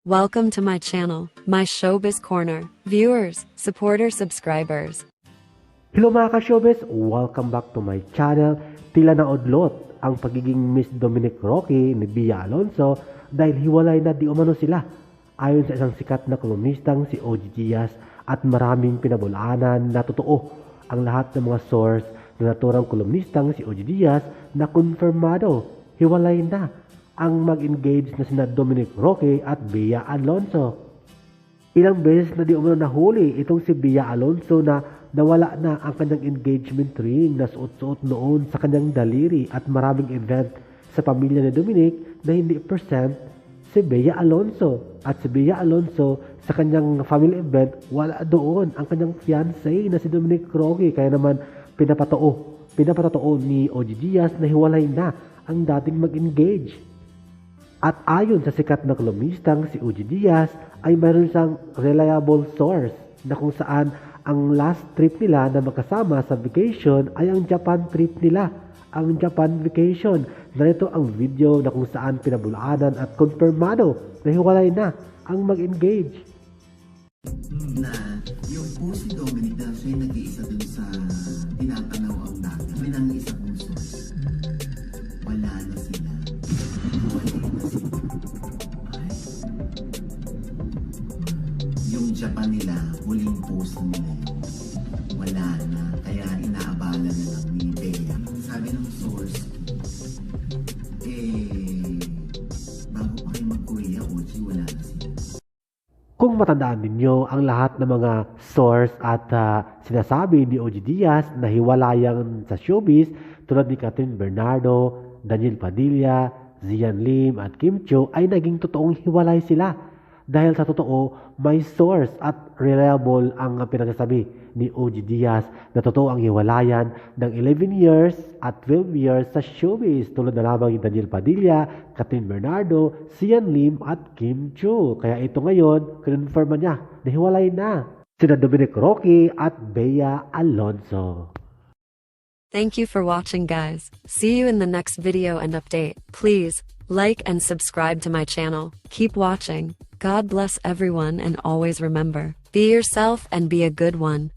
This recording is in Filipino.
Welcome to my channel, my Showbiz Corner. Viewers, supporters, subscribers. Hello mga ka-showbiz! Welcome back to my channel. Tila na odlot ang pagiging Miss Dominic Roque ni Bea Alonzo dahil hiwalay na di umano sila. Ayon sa isang sikat na kolumnistang si OG Diaz at maraming pinabulaanan na totoo ang lahat ng mga source na naturang kolumnistang si OG Diaz na konfirmado. Hiwalay na ang mag-engage na sina Dominic Roque at Bea Alonzo. Ilang beses na di umano nahuli itong si Bea Alonzo na nawala na ang kanyang engagement ring na suot-suot noon sa kanyang daliri at maraming event sa pamilya ni Dominic na hindi present si Bea Alonzo. At si Bea Alonzo sa kanyang family event, wala doon ang kanyang fiancé na si Dominic Roque. Kaya naman pinapatotoo ni OG Diaz na hiwalay na ang dating mag-engage. At ayon sa sikat na kolumnistang si OG Diaz ay mayroon siyang reliable source na kung saan ang last trip nila na magkasama sa vacation ay ang Japan trip nila. Ang Japan vacation. Narito ang video na kung saan pinabulaanan at konfirmado na hiwalay na ang mag-engage. Na yung po si Dominic dahil siya nag-iisa dun sa tinatanaw ang dagat. May nang isa kong source. Wala na sila. Ay. Yung Japan nila, huling post nila yun. Wala na. Kaya inaabala na lang ni Bea. Sabi ng source, bago pa kayo mag-Korea, Ochi, wala na sila. Kung matandaan ninyo ang lahat ng mga source at sinasabi ni OG Diaz na hiwalayan sa showbiz tulad ni Catherine Bernardo, Daniel Padilla, Zian Lim at Kim Chiu ay naging totoong hiwalay sila. Dahil sa totoo, may source at reliable ang pinagsasabi ni OG Diaz na totoo ang hiwalayan ng 11 years at 12 years sa showbiz tulad na lamang ni Daniel Padilla, Catherine Bernardo, Zian Lim at Kim Chiu. Kaya ito ngayon, kinonfirma niya na hiwalay na sina Dominic Roque at Bea Alonzo. Thank you for watching, guys. See you in the next video and update. Please like and subscribe to my channel. Keep watching. God bless everyone and always remember, be yourself and be a good one.